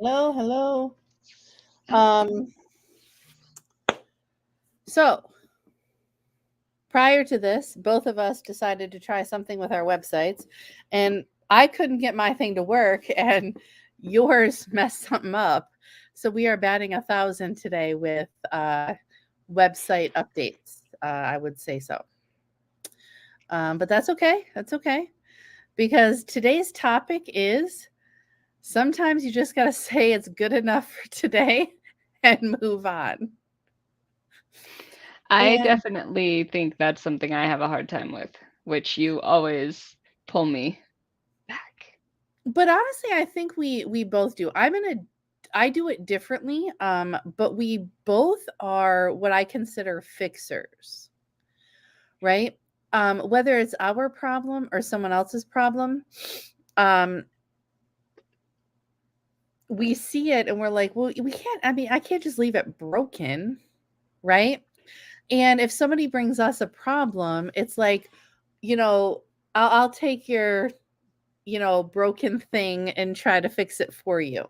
Hello, hello. Um, so prior to this, both of us decided to try something with our websites, and I couldn't get my thing to work, and yours messed something up. So we are batting 1,000 today with website updates. I would say so, but that's okay. That's okay because today's topic is sometimes you just got to say it's good enough for today and move on. I And definitely think that's something I have a hard time with, which you always pull me back. but honestly, I think we both do. I do it differently, but we both are what I consider fixers, right? Whether it's our problem or someone else's problem, um, we see it and we're like, well, we can't. I mean, I can't just leave it broken, right? And if somebody brings us a problem, it's like, you know, I'll take your, broken thing and try to fix it for you.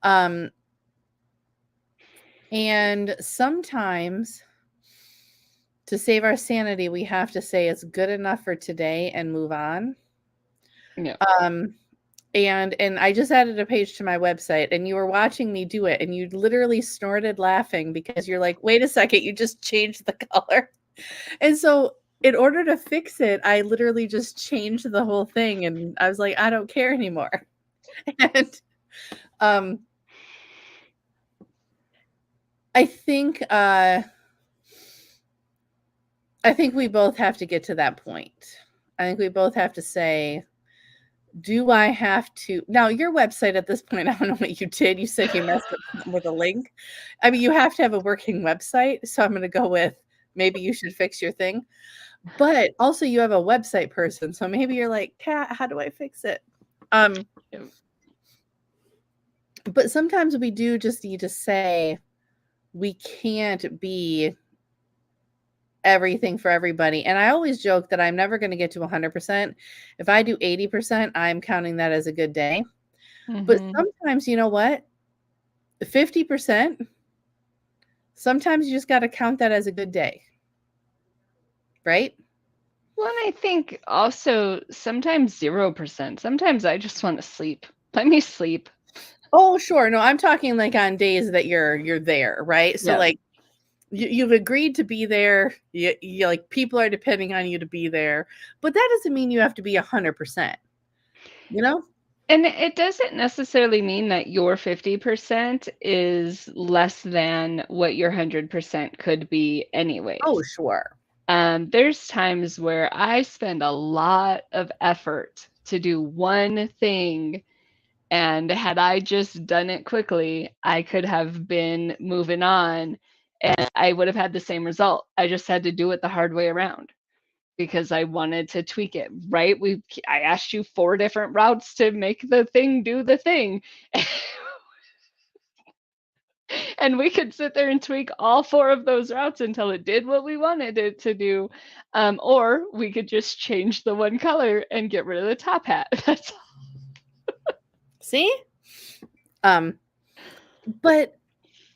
Um, And sometimes to save our sanity, we have to say it's good enough for today and move on. Yeah. Um, and I just added a page to my website and you were watching me do it and you literally snorted laughing because you're like, wait a second, you just changed the color. And so in order to fix it, I literally just changed the whole thing and I was like, I don't care anymore. And um I think I think we both have to get to that point. I think we both have to say, do I have to now your website at this point, I don't know what you did. You said you messed up something with a link. I mean, you have to have a working website. So I'm gonna go with maybe you should fix your thing. But also you have a website person. So maybe you're like, Kat, how do I fix it? Um, Yeah. but sometimes we do just need to say we can't be everything for everybody. And I always joke that I'm never going to get to 100%. If I do 80%, I'm counting that as a good day. But Mhm. sometimes, you know what? 50%, sometimes you just got to count that as a good day, right? Well, and I think also sometimes 0%. Sometimes I just want to sleep. Let me sleep. Oh, sure. No, I'm talking like on days that you're there, right? So Yeah. like you've agreed to be there. You like people are depending on you to be there, but that doesn't mean you have to be 100%. You know? And it doesn't necessarily mean that your 50% is less than what your 100% could be Oh, anyways. sure. There's times where I spend a lot of effort to do one thing, and had I just done it quickly, I could have been moving on and I would have had the same result. I just had to do it the hard way around because I wanted to tweak it, right? I asked you 4 different routes to make the thing do the thing. And we could sit there and tweak all 4 of those routes until it did what we wanted it to do. Or we could just change the one color and get rid of the top hat. That's See? Um but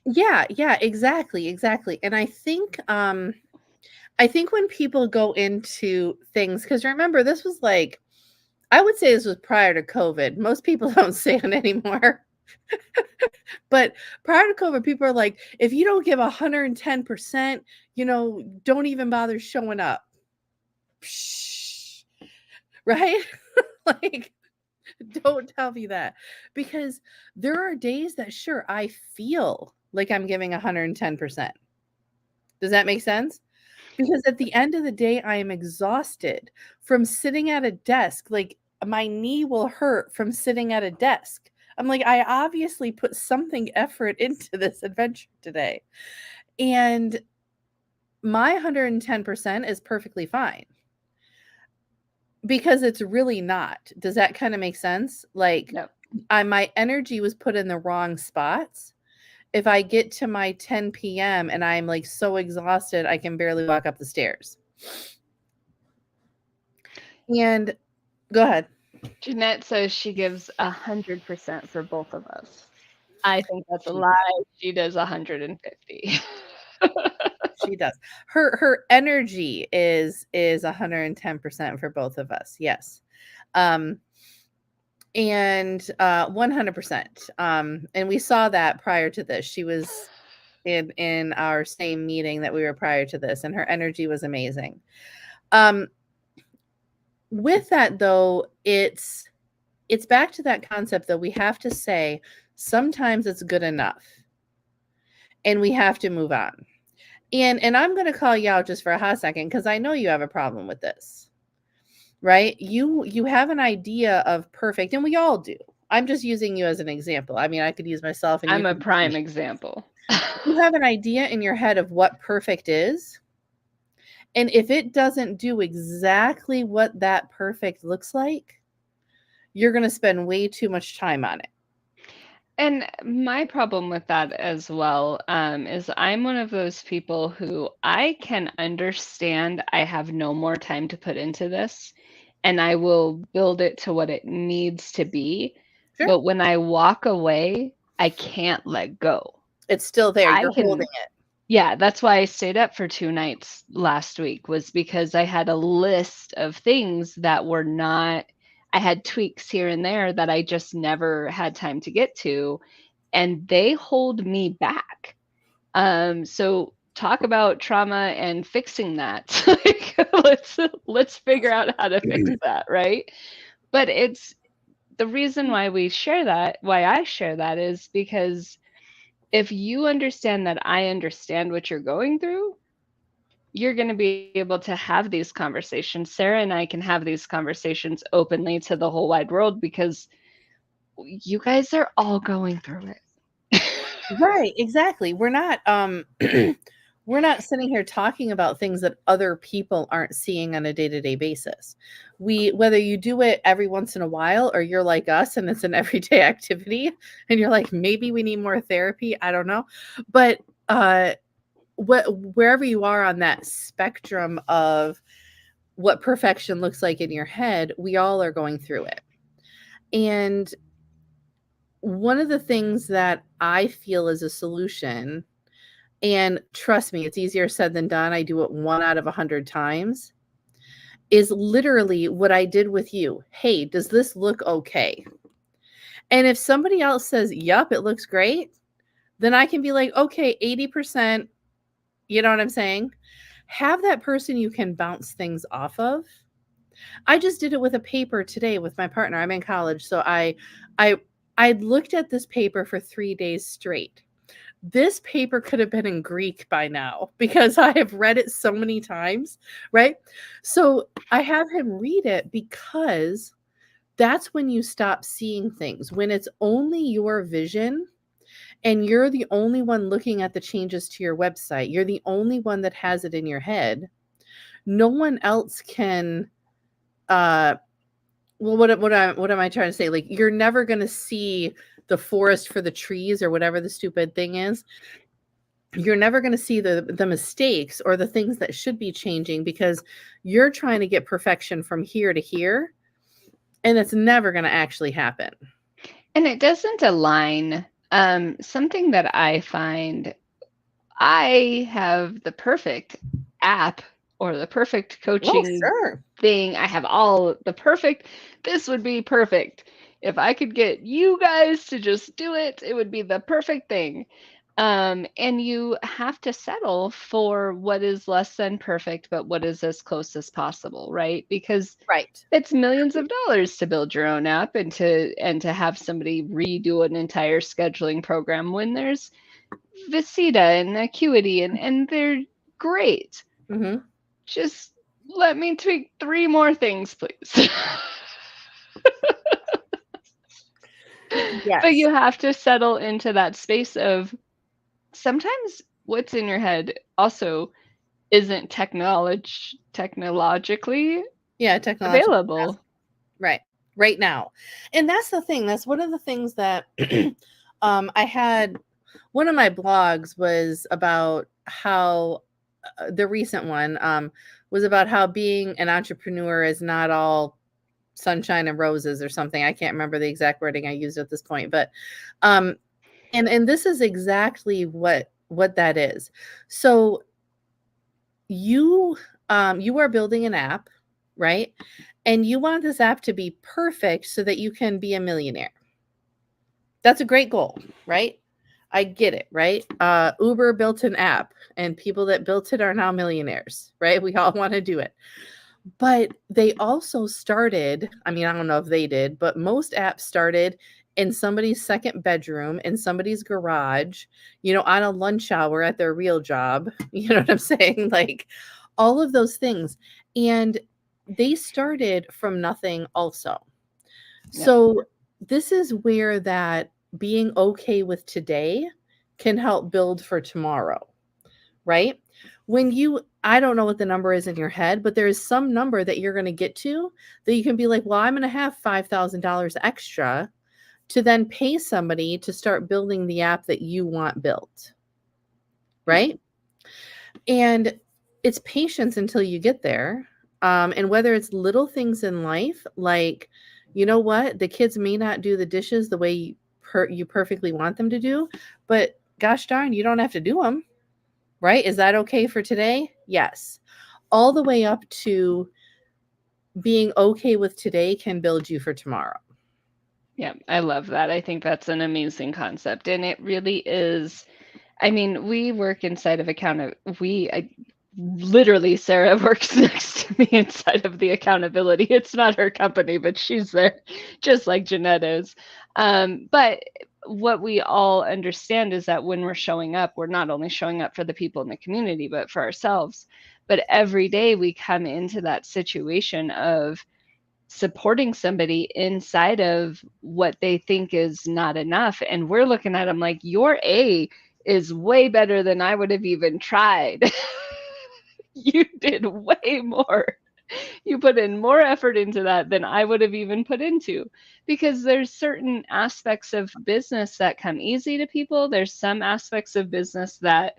yeah, yeah, exactly, exactly. And I think when people go into things, because remember, this was like, I would say this was prior to COVID. Most people don't say it anymore. But prior to COVID, people are like, if you don't give 110%, don't even bother showing up. Psh, right? Like, don't tell me that. Because there are days that, sure, I feel like I'm giving 110%. Does that make sense? Because at the end of the day, I am exhausted from sitting at a desk. Like my knee will hurt from sitting at a desk. I'm like, I obviously put something effort into this adventure today. And my 110% is perfectly fine because it's really not. Does that kind of make sense? Like no. my energy was put in the wrong spots. If I get to my 10 p.m. and I'm like so exhausted, I can barely walk up the stairs. And go ahead. Jeanette says she gives 100% for both of us. I think that's a She does. lie. She does 150. She does. Her energy is 110% for both of us. Yes. Um and 100%. And we saw that prior to this. She was in our same meeting that we were prior to this, and her energy was amazing. Um with that though, it's back to that concept that we have to say sometimes it's good enough and we have to move on. And I'm going to call you out just for a hot second because I know you have a problem with this, right? You have an idea of perfect, and we all do. I'm just using you as an example. I mean, I could use myself, and you I'm a could use prime me. example. You have an idea in your head of what perfect is, and if it doesn't do exactly what that perfect looks like, you're going to spend way too much time on it. And my problem with that as well is I'm one of those people who I can understand I have no more time to put into this, and I will build it to what it needs to be. Sure. But when I walk away, I can't let go. It's still there. I You're holding can, it. yeah, that's why I stayed up for 2 nights last week, was because I had a list of things that were not, I had tweaks here and there that I just never had time to get to, and they hold me back. So talk about trauma and fixing that. Like, let's figure out how to fix that, right? But it's the reason why we share that, why I share that is because if you understand that I understand what you're going through, you're going to be able to have these conversations. Sarah and I can have these conversations openly to the whole wide world because you guys are all going through it. Right, exactly. We're not we're not sitting here talking about things that other people aren't seeing on a day-to-day basis. We whether you do it every once in a while or you're like us and it's an everyday activity and you're like maybe we need more therapy, I don't know. But wherever you are on that spectrum of what perfection looks like in your head, we all are going through it. And one of the things that I feel is a solution, and trust me, it's easier said than done. I do it 1 out of 100 times, is literally what I did with you. Hey, does this look okay? And if somebody else says, yup, it looks great, then I can be like, okay, 80%, you know what I'm saying? Have that person you can bounce things off of. I just did it with a paper today with my partner. I'm in college, so I I looked at this paper for 3 days straight. This paper could have been in Greek by now because I have read it so many times, right? So I have him read it because that's when you stop seeing things. When it's only your vision and you're the only one looking at the changes to your website, you're the only one that has it in your head. No one else can uh well, what am I trying to say? Like, you're never gonna see the forest for the trees or whatever the stupid thing is. You're never gonna see the mistakes or the things that should be changing because you're trying to get perfection from here to here, and it's never gonna actually happen. And it doesn't align. Something that I find, I have the perfect app or the perfect Oh, coaching sure. thing. I have all the perfect, this would be perfect. If I could get you guys to just do it, it would be the perfect thing. And you have to settle for what is less than perfect, but what is as close as possible, right? Because Right. it's millions of dollars to build your own app and to have somebody redo an entire scheduling program when there's Visita and Acuity and they're great. Mhm. Just let me tweak 3 more things, please. But Yes. you have to settle into that space of sometimes what's in your head also isn't technologically Yeah, technological available. right. Right now. And that's the thing. That's one of the things that I had one of my blogs was about how the recent one was about how being an entrepreneur is not all sunshine and roses or something. I can't remember the exact wording I used at this point, but um and this is exactly what that is. So you you are building an app, right? And you want this app to be perfect so that you can be a millionaire. That's a great goal, right? I get it, right? Uber built an app and people that built it are now millionaires, right? We all want to do it. But they also started, I mean, I don't know if they did, but most apps started in somebody's second bedroom, in somebody's garage, on a lunch hour at their real job. You know what I'm saying? Like all of those things. And they started from nothing also. Yeah. So this is where that being okay with today can help build for tomorrow, right? I don't know what the number is in your head, but there is some number that you're going to get to that you can be like, well, I'm going to have $5,000 extra to then pay somebody to start building the app that you want built, right? And it's patience until you get there. And whether it's little things in life, like, you know what, the kids may not do the dishes the way you perfectly want them to do, but gosh darn, you don't have to do them, right? Is that okay for today? Yes. All the way up to being okay with today can build you for tomorrow. Yeah, I love that. I think that's an amazing concept. And it really is. I mean, we work inside of literally, Sarah works next to me inside of the accountability. It's not her company, but she's there just like Jeanette is. But what we all understand is that when we're showing up, we're not only showing up for the people in the community, but for ourselves. But every day we come into that situation of supporting somebody inside of what they think is not enough. And we're looking at them like, your A is way better than I would have even tried. You did way more. You put in more effort into that than I would have even put into, because there's certain aspects of business that come easy to people. There's some aspects of business that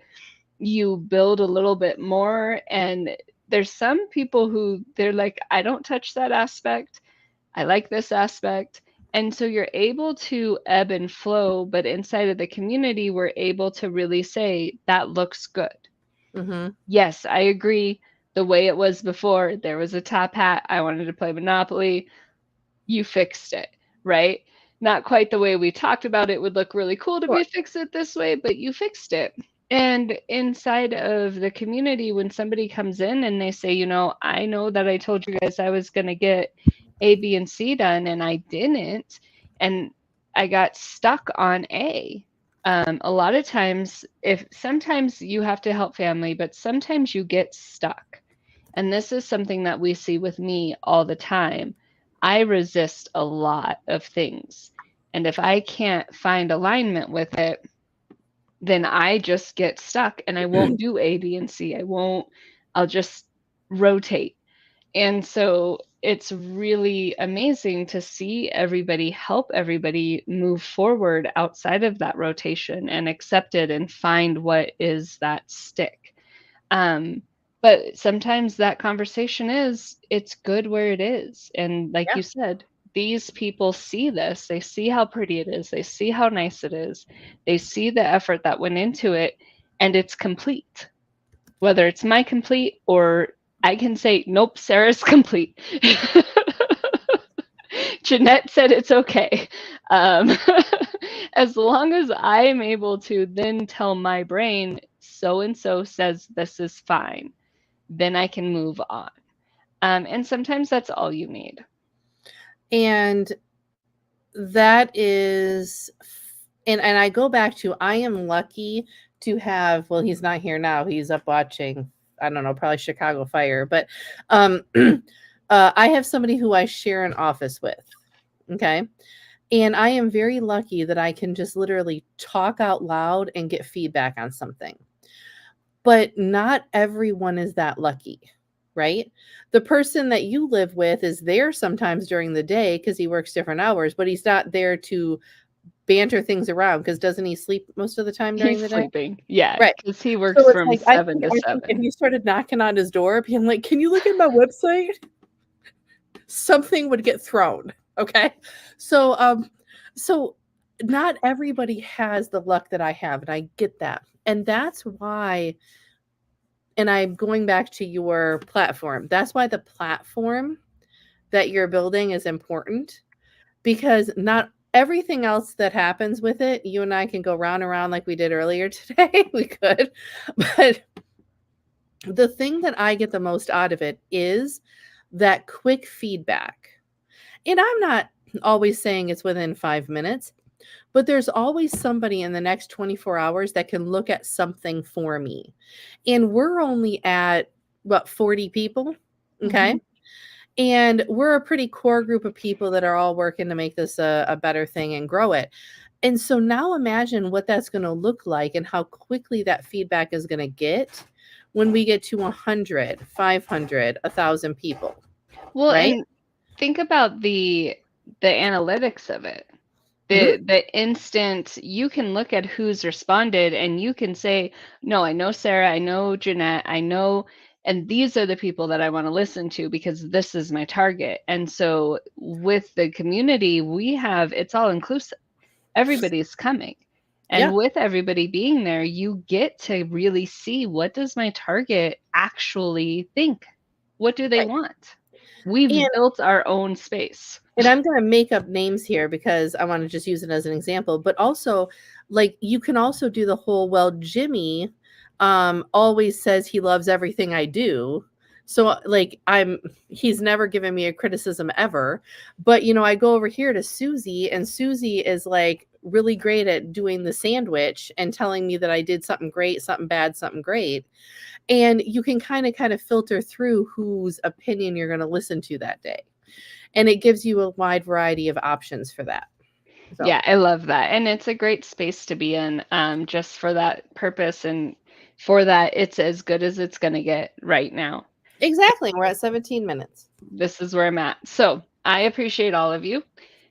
you build a little bit more, and there's some people who they're like, I don't touch that aspect. I like this aspect. And so you're able to ebb and flow, but inside of the community, we're able to really say, that looks good. Mm-hmm. Yes, I agree. The way it was before, there was a top hat. I wanted to play Monopoly. You fixed it, right? Not quite the way we talked about it would look really cool to Sure. be fix it this way, but you fixed it. And inside of the community, when somebody comes in and they say, I know that I told you guys I was going to get A, B, and C done, and I didn't, and I got stuck on A. A lot of times, sometimes you have to help family, but sometimes you get stuck. And this is something that we see with me all the time. I resist a lot of things. And if I can't find alignment with it, then I just get stuck and I won't do A, B, and C. I'll just rotate. And so it's really amazing to see everybody help everybody move forward outside of that rotation and accept it and find what is that stick. But sometimes that conversation it's good where it is. And like Yeah. you said, these people see this, they see how pretty it is, they see how nice it is, they see the effort that went into it, and it's complete. Whether it's my complete or I can say, nope, Sarah's complete. Jeanette said it's okay. As long as I'm able to then tell my brain, so and so says this is fine, then I can move on. And sometimes that's all you need. And that is, and I go back to, I am lucky to have, well, he's not here now. He's up watching, I don't know, probably Chicago Fire, but I have somebody who I share an office with. Okay. And I am very lucky that I can just literally talk out loud and get feedback on something. But not everyone is that lucky, right? The person that you live with is there sometimes during the day because he works different hours, but he's not there to banter things around because doesn't he sleep most of the time during He's the day? sleeping. Yeah, Right. because he works So it's from like, 7 to I think if 7. you started knocking on his door, being like, can you look at my website? something would get thrown. Okay. So not everybody has the luck that I have, and I get that. And that's why, and I'm going back to your platform. That's why the platform that you're building is important, because not everything else that happens with it, you and I can go round and round like we did earlier today. We could. But the thing that I get the most out of it is that quick feedback. And I'm not always saying it's within 5 minutes, but there's always somebody in the next 24 hours that can look at something for me. And we're only at what, 40 people? Okay. Mhm. And we're a pretty core group of people that are all working to make this a better thing and grow it. And so now imagine what that's going to look like and how quickly that feedback is going to get when we get to 100, 500, 1,000 people, Well, right? and think about the analytics of it. Mhm. The instant you can look at who's responded and you can say, no, I know Sarah, I know Jeanette, I know, and these are the people that I want to listen to because this is my target. And so with the community, it's all inclusive. Everybody's coming. Yeah, And with everybody being there, you get to really see, what does my target actually think? What do they right. want? We've And built our own space. and I'm going to make up names here because I want to just use it as an example, but also, like, you can also do the whole, well, Jimmy always says he loves everything I do. So like, he's never given me a criticism ever. But I go over here to Susie, and Susie is like really great at doing the sandwich and telling me that I did something great, something bad, something great. And you can kind of filter through whose opinion you're going to listen to that day, and it gives you a wide variety of options for that. So Yeah, I love that. And it's a great space to be in, just for that purpose and for that it's as good as it's going to get right now. exactly, we're at 17 minutes. This is where I'm at. So I appreciate all of you.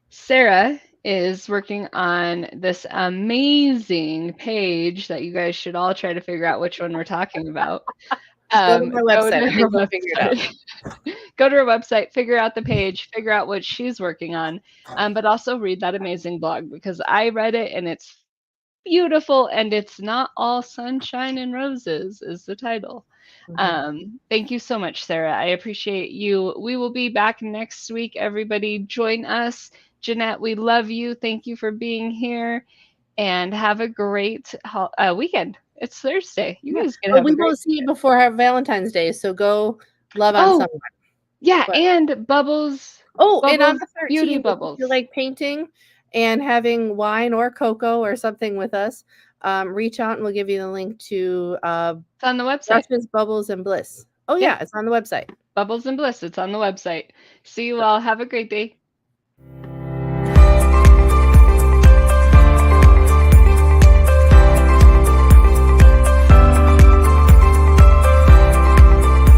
Sarah is working on this amazing page that you guys should all try to figure out which one we're talking about. Go to my Go website. to I her think you'll figure it out. website. Go to her website, figure out the page, figure out what she's working on, but also read that amazing blog because I read it and it's beautiful and it's not all sunshine and roses is the title. Mhm. Thank you so much, Sarah. I appreciate you. We will be back next week. Everybody join us. Jeanette, we love you. Thank you for being here and have a great weekend. It's Thursday. You Yeah. guys can But have we a great won't see you before our Valentine's Day, so go love on Oh, someone. yeah, But and Bubbles, and on Bubbles, the Beauty 13th, if you Bubbles. like painting and having wine or cocoa or something with us, reach out and we'll give you the link to It's on the website. Brushes, Bubbles, and Bliss. Oh Yep, yeah, it's on the website. Bubbles and Bliss. It's on the website. See you So all. Have a great day.